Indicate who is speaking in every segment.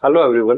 Speaker 1: Hello everyone.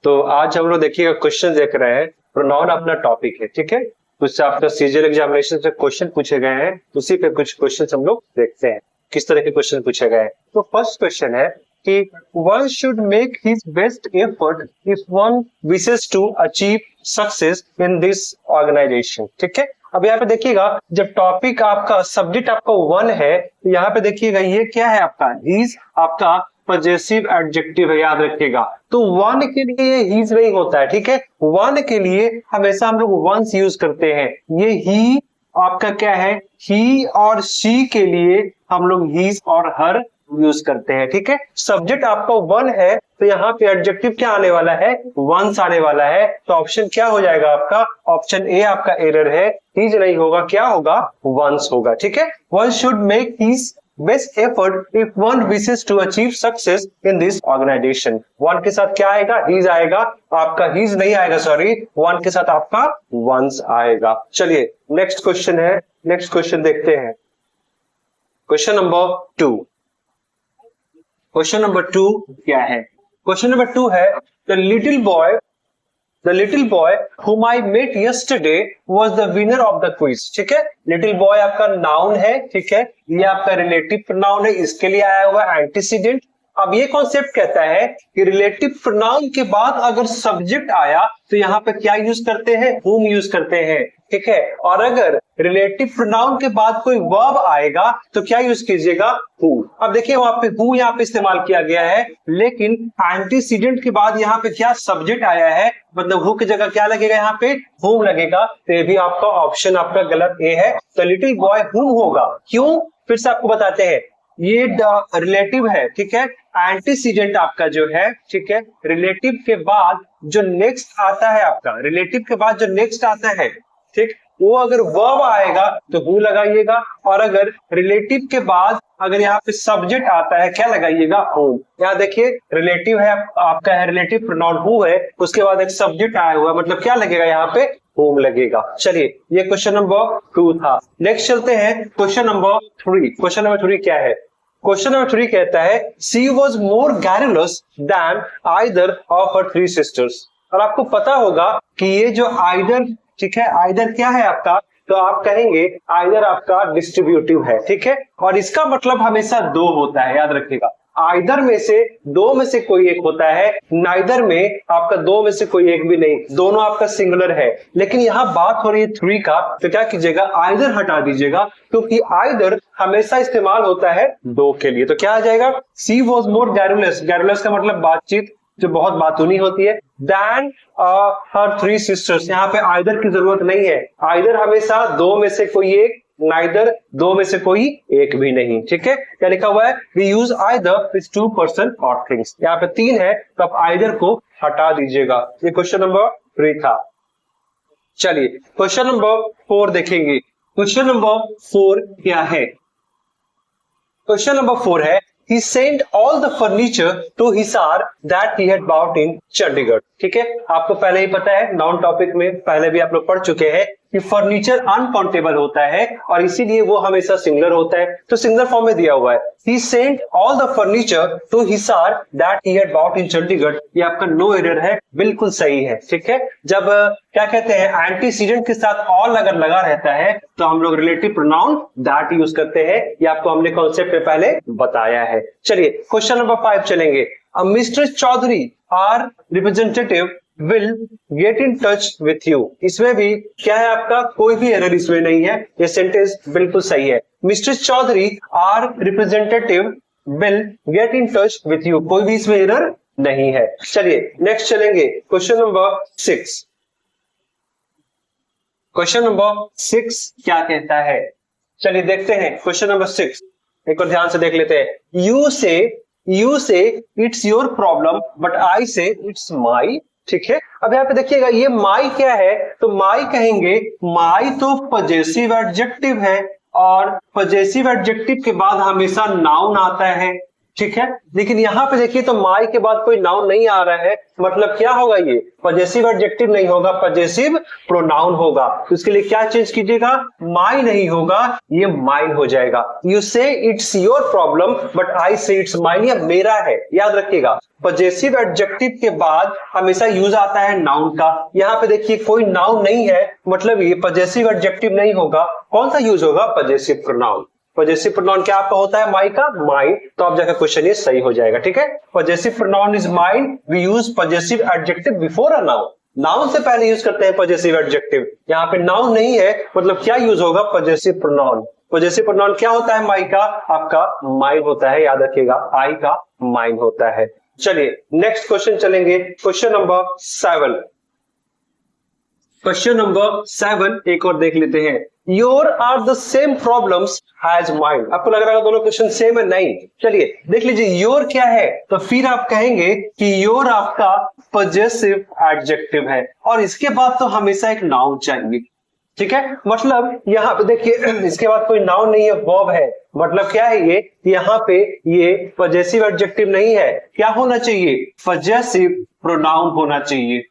Speaker 1: तो आज हम लोग देखिएगा क्वेश्चन देख रहे हैं। प्रोनाउन अपना टॉपिक है, ठीक है। कुछ आपका सीजीएल एग्जामिनेशन से क्वेश्चन पूछे गए हैं, उसी पे कुछ क्वेश्चन हम लोग देखते हैं किस तरह के क्वेश्चन पूछे गए हैं। तो फर्स्ट क्वेश्चन है कि one should make his best effort if one wishes to achieve success in this organization, ठीक है। अब यहाँ पे देखिएगा, जब टॉपिक आपका सब्जेक्ट आपका वन है, तो यहाँ पे देखिएगा ये क्या है आपका हिज, आपका पजेसिव एडजेक्टिव है, याद रखिएगा। तो वन के लिए हीज नहीं होता है, ठीक है। वन के लिए हमेशा हम लोग वंस यूज करते हैं। ये ही आपका क्या है, ही और शी के लिए हम लोग हीज और हर यूज करते हैं, ठीक है। सब्जेक्ट आपका वन है, तो यहाँ पे एडजेक्टिव क्या आने वाला है, वंस आने वाला है। तो ऑप्शन क्या हो जाएगा आपका, ऑप्शन ए आपका एरर है, हीज नहीं होगा, क्या होगा, वंस होगा, ठीक है। One should make his best effort if one wishes to achieve success in this organization. One के साथ क्या आएगा, हीज आएगा, आपका हीज नहीं आएगा, सॉरी, वन के साथ आपका वंस आएगा। चलिए नेक्स्ट क्वेश्चन है, नेक्स्ट क्वेश्चन देखते हैं। Question number 2। क्वेश्चन नंबर 2 क्या है, क्वेश्चन नंबर 2 है The little boy whom I met yesterday was the winner of the quiz, ठीक है। लिटिल बॉय आपका नाउन है, ठीक है, ये आपका रिलेटिव प्रोनाउन है, इसके लिए आया हुआ एंटीसीडेंट। अब ये कॉन्सेप्ट कहता है कि रिलेटिव प्रोनाउन के बाद अगर सब्जेक्ट आया तो यहाँ पे क्या यूज करते हैं, whom यूज करते हैं, ठीक है। और अगर रिलेटिव प्रोनाउन के बाद कोई वर्ब आएगा तो क्या यूज कीजिएगा, who। अब देखिए वहां पे who यहाँ पे इस्तेमाल किया गया है, लेकिन एंटीसीडेंट के बाद यहाँ पे क्या सब्जेक्ट आया है, मतलब who की जगह क्या लगेगा, यहाँ पे whom लगेगा। तो ये भी आपका ऑप्शन आपका गलत ए है। तो लिटिल बॉय whom होगा, क्यों, फिर से आपको बताते हैं। ये रिलेटिव है, ठीक है। एंटीसीडेंट आपका जो है, ठीक है, रिलेटिव के बाद जो नेक्स्ट आता है आपका, रिलेटिव के बाद जो नेक्स्ट आता है, ठीक, वो अगर वर्ब आएगा तो हु लगाइएगा, और अगर रिलेटिव के बाद अगर यहाँ पे सब्जेक्ट आता है क्या लगाइएगा, होम। यहाँ देखिए रिलेटिव है आपका, है रिलेटिव प्रोनाउन हु है, उसके बाद एक सब्जेक्ट आया हुआ, मतलब क्या लगेगा यहाँ पे, होम लगेगा। चलिए ये क्वेश्चन नंबर 2 था। नेक्स्ट चलते हैं क्वेश्चन नंबर 3। क्वेश्चन नंबर 3 क्या है, क्वेश्चन नंबर 3 कहता है she was more garrulous than either of her 3 sisters. और आपको पता होगा कि ये जो आइदर, ठीक है, आइदर क्या है आपका, तो आप कहेंगे आइदर आपका डिस्ट्रीब्यूटिव है, ठीक है। और इसका मतलब हमेशा 2 होता है, याद रखिएगा। आइदर में से 2 में से कोई एक होता है, नाइदर में आपका 2 में से कोई एक भी नहीं, दोनों आपका सिंगुलर है। लेकिन यहाँ बात हो रही है 3 का, तो क्या कीजिएगा, आइदर हटा दीजिएगा, क्योंकि आइदर हमेशा इस्तेमाल होता है 2 के लिए। तो क्या आ जाएगा, सी वॉज मोर गैरुलस, गैरुलस का मतलब बातचीत जो बहुत बातूनी होती है, देन हर 3 सिस्टर्स। यहाँ पे आइदर की जरूरत नहीं है, आइदर हमेशा 2 में से कोई एक, नाइदर 2 में से कोई एक भी नहीं, ठीक है। क्या लिखा हुआ है, we use either with 2 person और थिंग्स। यहाँ पे 3 है तो आप आइदर को हटा दीजिएगा। ये क्वेश्चन नंबर 3 था। चलिए क्वेश्चन नंबर 4 देखेंगे। क्वेश्चन नंबर 4 क्या है, क्वेश्चन नंबर 4 है he sent all the furniture to Hisar that he had bought in Chandigarh, ठीक है। आपको पहले ही पता है, नाउन टॉपिक में पहले भी आप लोग पढ़ चुके हैं कि फर्नीचर अनकाउंटेबल होता है और इसीलिए वो हमेशा सिंगुलर होता है। तो सिंगुलर फॉर्म में दिया हुआ है he sent all the furniture to Hisar that he had bought in Chandigarh। ये आपका नो एरर है, बिल्कुल सही है, ठीक है। जब क्या कहते हैं, एंटीसीडेंट के साथ ऑल अगर लगा रहता है तो हम लोग रिलेटिव प्रोनाउन दैट यूज करते हैं। ये आपको हमने कॉन्सेप्ट में पहले बताया है। चलिए क्वेश्चन नंबर 5 चलेंगे। Mister Chaudhary or representative will get in touch with you. इसमें भी क्या है आपका, कोई भी एरर इसमें नहीं है, ये सेंटेंस बिल्कुल सही है। Mister Chaudhary or representative will get in touch with you, कोई भी इसमें एरर नहीं है। चलिए नेक्स्ट चलेंगे क्वेश्चन नंबर 6। क्वेश्चन नंबर 6 क्या कहता है, चलिए देखते हैं क्वेश्चन नंबर 6, एक और ध्यान से देख लेते हैं। यू से it's your problem but I से इट्स माई, ठीक है। अब यहाँ पे देखिएगा ये माई क्या है, तो माई कहेंगे, माई तो पजेसिव एडजेक्टिव है और पजेसिव एडजेक्टिव के बाद हमेशा नाउन आता है, ठीक है। लेकिन यहाँ पे देखिए तो माई के बाद कोई नाउन नहीं आ रहा है, मतलब क्या होगा, ये पजेसिव एडजेक्टिव नहीं होगा, पजेसिव प्रोनाउन होगा। तो इसके लिए क्या चेंज कीजिएगा, माई नहीं होगा, ये माइन हो जाएगा। यू से it's your problem but I से इट्स माइन, ये मेरा है, याद रखिएगा। पजेसिव एडजेक्टिव के बाद हमेशा यूज आता है नाउन का। यहाँ पे देखिए कोई नाउन नहीं है, मतलब ये पजेसिव एडजेक्टिव नहीं होगा। कौन सा यूज होगा, पजेसिव प्रोनाउन। पजेसिव प्रोनाउन क्या आपका होता है, माई का, माइन। तो अब जाकर क्वेश्चन ये सही हो जाएगा, ठीक है। Possessive pronoun is mine, we use possessive adjective before a noun. Noun से पहले यूज करते हैं पजेसिव एडजेक्टिव। यहाँ पे नाउन नहीं है, मतलब क्या यूज होगा, पजेसिव प्रोनाउन। पजेसिव प्रोनाउन क्या होता है, माई का आपका माइन होता है, याद रखिएगा, आई का माइन होता है। चलिए नेक्स्ट क्वेश्चन चलेंगे, क्वेश्चन नंबर 7। क्वेश्चन नंबर 7 एक और देख लेते हैं। Your are the same problems as mine. आपको लग रहा है दोनों क्वेश्चन सेम है, नहीं। चलिए देख लीजिए, योर क्या है, तो फिर आप कहेंगे कि योर आपका पजेसिव एडजेक्टिव है, और इसके बाद तो हमेशा एक नाउन चाहिए, ठीक है। मतलब यहाँ पे देखिए इसके बाद कोई नाउन नहीं है, वर्ब है। मतलब क्या है ये, यहाँ पे ये पजेसिव एडजेक्टिव नहीं है, क्या होना चाहिए, पजेसिव प्रोनाउन होना चाहिए।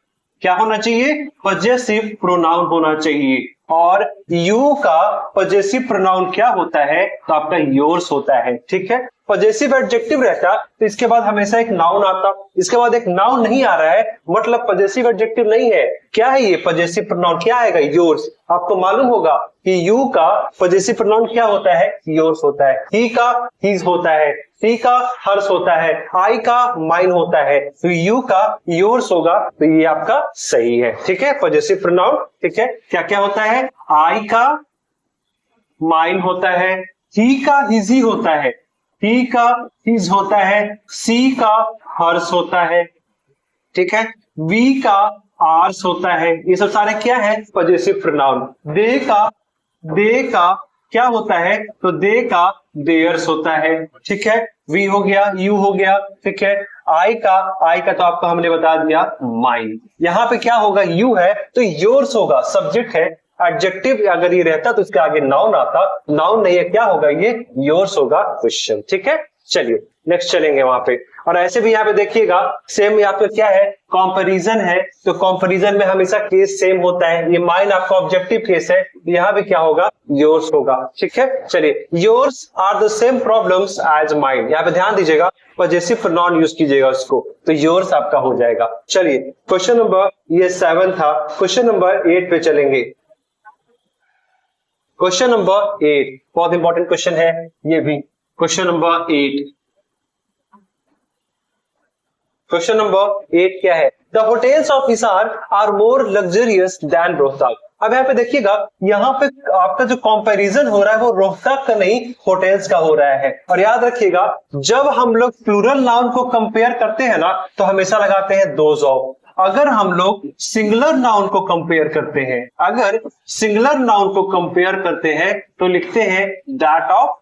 Speaker 1: क्या होना चाहिए, पजेसिव प्रोनाउन होना चाहिए। और यू का पजेसिव प्रोनाउन क्या होता है, तो आपका योर्स होता है, ठीक है। पजेसिव एडजेक्टिव रहता तो इसके बाद हमेशा एक नाउन आता, इसके बाद एक नाउन नहीं आ रहा है, मतलब पजेसिव एडजेक्टिव नहीं है। क्या है ये, पजेसिव प्रोनाउन क्या आएगा, योर्स। आपको मालूम होगा कि यू का पजेसिव प्रोनाउन क्या होता है, योर्स होता है। ही का हिज होता है, सी का हर्स होता है, आई का माइन होता है, तो यू का योर्स होगा। तो ये आपका सही है, ठीक है, पजेसिव प्रोनाउन, ठीक है। क्या क्या होता है, आई का माइन होता है, ही का हिज ही होता है, ही का हिज होता है, सी का हर्स होता है, ठीक है, वी का आर्स होता है। ये सब सारे क्या है, पजेसिव प्रोनाउन। दे का क्या होता है, तो दे का देयर्स होता है, ठीक है। वी हो गया, यू हो गया, ठीक है। आई का तो आपको हमने बता दिया, माइन। यहाँ पे क्या होगा, यू है तो योर्स होगा, सब्जेक्ट है। एडजेक्टिव अगर ये रहता तो इसके आगे नाउन आता, नाउन नहीं है, क्या होगा, ये योर्स होगा क्वेश्चन, ठीक है। चलिए नेक्स्ट चलेंगे वहां पे। और ऐसे भी यहाँ पे देखिएगा सेम यहाँ पे क्या है, कंपैरिजन है, तो कंपैरिजन में हमेशा केस सेम होता है। ये माइन आपका ऑब्जेक्टिव केस है, यहाँ पे क्या होगा, योर्स होगा, ठीक है। चलिए, yours are the same problems as mine, यहाँ पे ध्यान दीजिएगा, पजेसिव प्रोनाउन यूज कीजिएगा उसको, तो योर्स आपका हो जाएगा। चलिए क्वेश्चन नंबर ये 7 था, क्वेश्चन नंबर 8 पे चलेंगे। क्वेश्चन नंबर 8 बहुत इंपॉर्टेंट क्वेश्चन है ये भी। क्वेश्चन नंबर 8, क्वेश्चन नंबर 8 क्या है, the hotels of Hisar are more luxurious than Rohtak. अब यहाँ पे देखिएगा, यहाँ पे आपका जो कंपैरिजन हो रहा है वो रोहतक का नहीं, होटेल्स का हो रहा है। और याद रखिएगा, जब हम लोग प्लूरल नाउन को कंपेयर करते हैं ना, तो हमेशा लगाते हैं दोज ऑफ। अगर हम लोग सिंगुलर नाउन को कंपेयर करते हैं, अगर सिंगुलर नाउन को कंपेयर करते हैं तो लिखते हैं दैट ऑफ,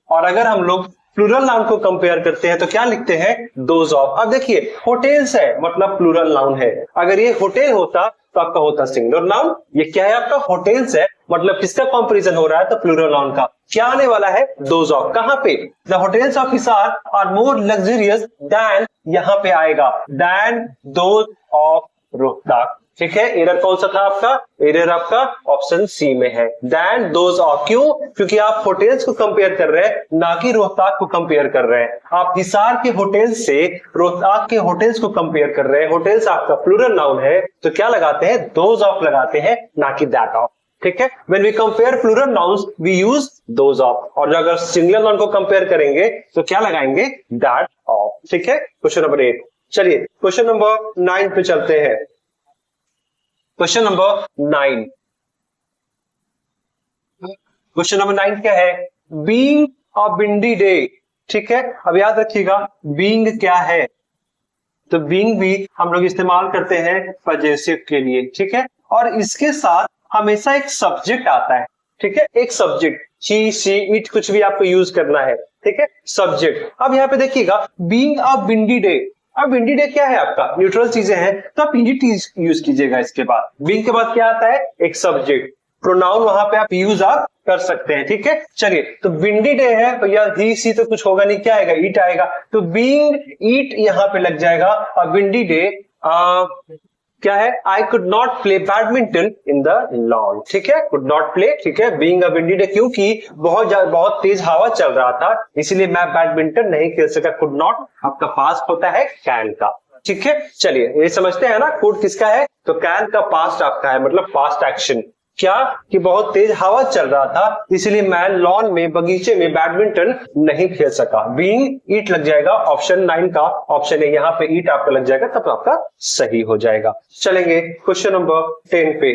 Speaker 1: और अगर हम लोग प्लूरल नाउन को कंपेयर करते हैं तो क्या लिखते हैं, दोज ऑफ। अब देखिए, होटेल्स है मतलब प्लूरल नाउन है, अगर ये होटल होता तो आपका होता सिंगुलर नाउन। ये क्या है, आपका होटेल्स है, मतलब किसका कंपैरिजन हो रहा है, तो प्लूरल नाउन का। क्या आने वाला है, दोज ऑफ। कहां पे, the hotels of Hisar are more luxurious than, यहां पे आएगा देन दोज ऑफ रोहतक, ठीक है। एरर कौन सा था आपका, एरर आपका ऑप्शन सी में है, देन दोज ऑफ। क्यों, क्योंकि आप होटेल्स को कंपेयर कर रहे हैं, ना कि रोहतक को कंपेयर कर रहे हैं। आप हिसार के होटेल्स से रोहतक के होटेल्स को कंपेयर कर रहे हैं, होटेल्स आपका प्लूरल नाउन है, तो क्या लगाते हैं, दोज ऑफ लगाते हैं, ना कि दैट ऑफ, ठीक है। When we compare plural nouns we use those of, और जो अगर सिंगुलर नाउन को कंपेयर करेंगे तो क्या लगाएंगे, दैट ऑफ, ठीक है। Question number 8। चलिए क्वेश्चन नंबर 9 पे चलते हैं। क्वेश्चन नंबर 9, क्वेश्चन नंबर 9 क्या है, बीइंग अ विंडी डे, ठीक है। अब याद रखिएगा बीइंग क्या है, तो बीइंग भी हम लोग इस्तेमाल करते हैं पजेसिव के लिए, ठीक है। और इसके साथ हमेशा एक सब्जेक्ट आता है, ठीक है, एक सब्जेक्ट, ही शी इट कुछ भी आपको यूज करना है, ठीक है, सब्जेक्ट। अब यहाँ पे देखिएगा बीइंग अ विंडी डे, अब विंडी डे क्या है आपका, न्यूट्रल चीजें हैं, तो आप इट यूज कीजिएगा। इसके बाद बीइंग के बाद क्या आता है, एक सब्जेक्ट, प्रोनाउन वहां पे आप यूज आप कर सकते हैं, ठीक है। चलिए, तो विंडी डे है या ही सी तो कुछ होगा नहीं, क्या आएगा, ईट आएगा, तो बीइंग ईट यहां पे लग जाएगा। और विंडी डे क्या है, I could not play badminton in the lawn, ठीक है, कुड नॉट प्ले, ठीक है, बीइंग अ विंडी डे, क्योंकि बहुत तेज हवा चल रहा था इसलिए मैं बैडमिंटन नहीं खेल सका। कुड नॉट आपका पास्ट होता है कैन का, ठीक है। चलिए, ये समझते हैं ना, कुड किसका है, तो कैन का पास्ट आपका है, मतलब पास्ट एक्शन। क्या कि बहुत तेज हवा चल रहा था इसलिए मैं लॉन में, बगीचे में बैडमिंटन नहीं खेल सका। बीइंग ईट लग जाएगा, ऑप्शन 9 का ऑप्शन है, यहां पे ईट आपका लग जाएगा, तब आपका सही हो जाएगा। चलेंगे क्वेश्चन नंबर 10 पे।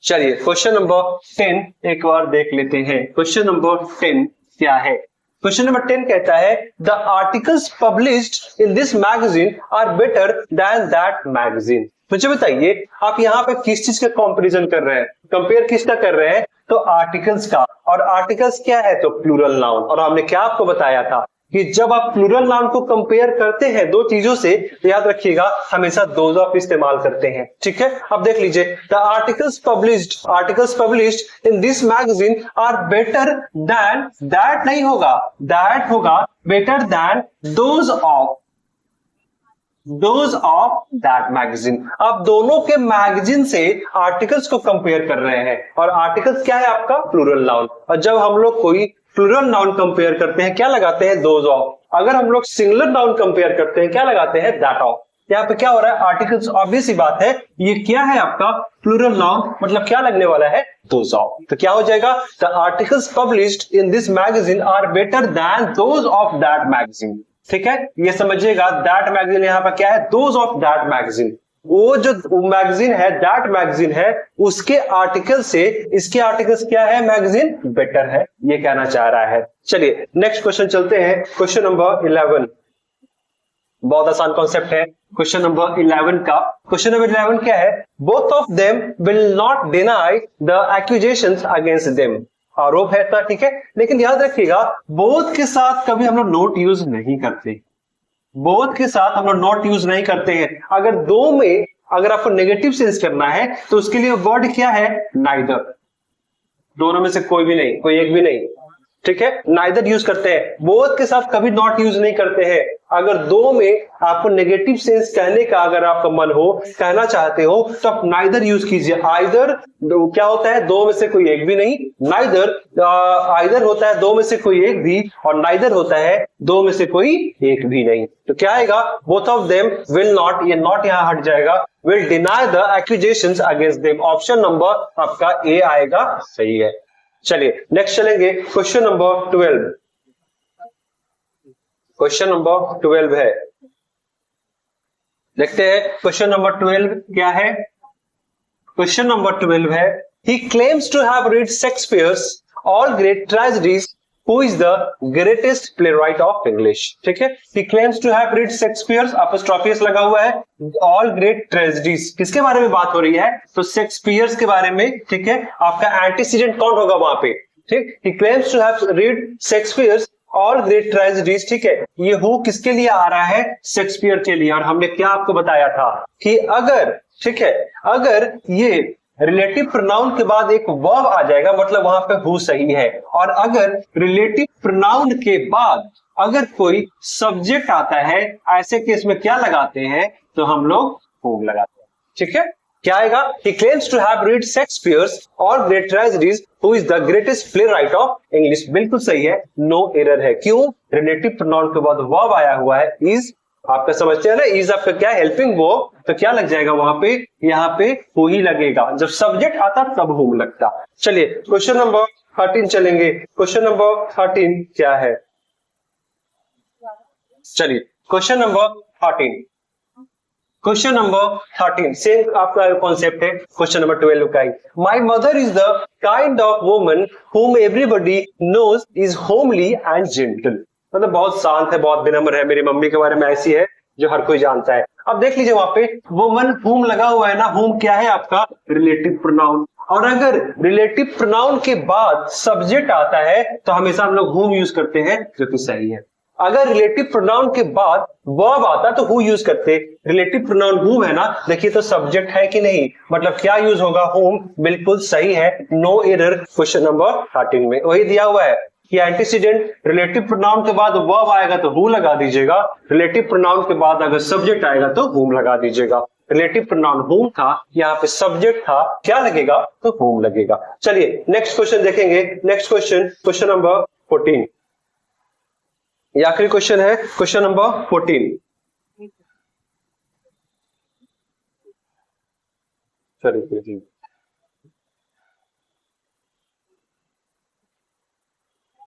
Speaker 1: चलिए, क्वेश्चन नंबर 10 एक बार देख लेते हैं। क्वेश्चन नंबर 10 क्या है, क्वेश्चन नंबर 10 कहता है the articles published in this magazine are better than that magazine. मुझे बताइए, आप यहाँ पे किस चीज का कंपैरिजन कर रहे हैं, कंपेयर किसका कर रहे हैं, तो आर्टिकल्स का। और आर्टिकल्स क्या है, तो प्लूरल नाउन। और हमने क्या आपको बताया था कि जब आप प्लूरल नाउन को कंपेयर करते हैं दो चीजों से, तो याद रखिएगा हमेशा दोज ऑफ इस्तेमाल करते हैं, ठीक है। अब देख लीजिए, the articles published in this magazine are better than, that नहीं होगा, दैट होगा better than those of that magazine. आप दोनों के मैगजीन से आर्टिकल्स को कंपेयर कर रहे हैं, और आर्टिकल्स क्या है आपका, प्लूरल नाउन। और जब हम लोग कोई प्लूरल नाउन कंपेयर करते हैं क्या लगाते हैं, दोज ऑफ। अगर हम लोग सिंगुलर नाउन कंपेयर करते हैं क्या लगाते हैं, दैट ऑफ। यहाँ पे क्या हो रहा है, आर्टिकल्स, ऑब्वियस सी बात है, ये क्या है आपका प्लूरल नाउन, मतलब क्या लगने वाला है, दोज ऑफ। तो क्या हो जाएगा, the articles published in this magazine are better than those of that magazine, ठीक है। ये समझिएगा, दैट मैगजीन यहाँ पर क्या है, दोज ऑफ दैट मैगजीन। वो जो मैगजीन है, दैट मैगजीन है, उसके आर्टिकल से इसके आर्टिकल्स क्या है, मैगजीन बेटर है, ये कहना चाह रहा है। चलिए नेक्स्ट क्वेश्चन चलते हैं, क्वेश्चन नंबर 11। बहुत आसान कॉन्सेप्ट है क्वेश्चन नंबर 11 का। क्वेश्चन नंबर 11 क्या है, both of them will not deny the accusations against them. आरोप है था, ठीक है, लेकिन याद रखिएगा बोथ के साथ कभी हम लोग नोट यूज नहीं करते, बोथ के साथ हम लोग नॉट यूज नहीं करते हैं। अगर दो में अगर आपको नेगेटिव सेंस करना है तो उसके लिए वर्ड क्या है, नाइदर। दोनों में से कोई भी नहीं, कोई एक भी नहीं, ठीक है, नाइदर यूज करते हैं। बोथ के साथ कभी नॉट यूज नहीं करते हैं। अगर दो में आपको नेगेटिव सेंस कहने का अगर आपका मन हो, कहना चाहते हो, तो आप नाइदर यूज कीजिए। आइदर क्या होता है, दो में से कोई एक भी नहीं, नाइदर आइदर होता है दो में से कोई एक भी, और नाइदर होता है दो में से कोई एक भी नहीं। तो क्या आएगा, both of them will not, ये नॉट यहां हट जाएगा, will deny the accusations against them. Option number आपका ए आएगा, सही है। चलिए नेक्स्ट चलेंगे, क्वेश्चन नंबर 12। क्वेश्चन नंबर 12 है, देखते हैं क्वेश्चन नंबर 12 क्या है। क्वेश्चन नंबर 12 है, he claims to have read Shakespeare's all great tragedies, who is the greatest playwright of English। ठीक है, he claims to have read Shakespeare's, apostrophe लगा हुआ है, all great tragedies, किसके बारे में बात हो रही है, तो शेक्सपियर के बारे में, ठीक है। आपका एंटीसीडेंट कौन होगा वहां पे, ठीक, he claims to have read Shakespeare's all great tragedies, ठीक है। ये हु किसके लिए आ रहा है, शेक्सपियर के लिए। और हमने क्या आपको बताया था कि अगर, ठीक है, अगर ये रिलेटिव प्रोनाउन के बाद एक वर्ब आ जाएगा मतलब वहां पे हु सही है। और अगर रिलेटिव प्रोनाउन के बाद अगर कोई सब्जेक्ट आता है, ऐसे केस में क्या लगाते हैं, तो हम लोग हु लगाते हैं, ठीक है। क्या आएगा, he claims to have read Shakespeare's all great tragedies, who is the greatest playwright of English। बिल्कुल सही है, नो एरर है। क्यों, रिलेटिव प्रोनाउन के बाद वर्ब आया हुआ है, इज, आपका समझते हैं ना, इज आपका क्या, हेल्पिंग वर्ब, तो क्या लग जाएगा वहां पे, यहाँ पे हु ही लगेगा। जब सब्जेक्ट आता तब हु लगता। चलिए क्वेश्चन नंबर 13 चलेंगे। क्वेश्चन नंबर 13 क्या है, चलिए question number 13। Question number 13 same आपका कॉन्सेप्ट है क्वेश्चन नंबर 12 का ही। My mother is the kind of woman whom everybody knows is homely and gentle। मतलब बहुत शांत है, बहुत विनम्र है, मेरी मम्मी के बारे में ऐसी है जो हर कोई जानता है। अब देख लीजिए वहां पे वुमन whom लगा हुआ है ना, whom क्या है आपका रिलेटिव प्रोनाउन। और अगर रिलेटिव प्रोनाउन के बाद सब्जेक्ट आता है तो हमेशा हम लोग whom यूज करते हैं, जो कि सही है। अगर रिलेटिव प्रोनाउन के बाद वर्ब आता तो हु यूज करते, रिलेटिव प्रोनाउन हु है ना, देखिए तो सब्जेक्ट है कि नहीं, मतलब क्या यूज होगा, हुम, बिल्कुल सही है, नो एरर क्वेश्चन नंबर 13 में वही दिया हुआ है कि एंटीसीडेंट रिलेटिव प्रोनाउन के बाद वर्ब आएगा तो हु लगा दीजिएगा, रिलेटिव प्रोनाउन के बाद अगर सब्जेक्ट आएगा तो हुम लगा दीजिएगा। रिलेटिव प्रोनाउन हुम था, यहाँ पे सब्जेक्ट था, क्या लगेगा तो हुम लगेगा। चलिए नेक्स्ट क्वेश्चन देखेंगे, नेक्स्ट क्वेश्चन, क्वेश्चन नंबर 14, ये आखिरी क्वेश्चन है, क्वेश्चन नंबर 14। चलिए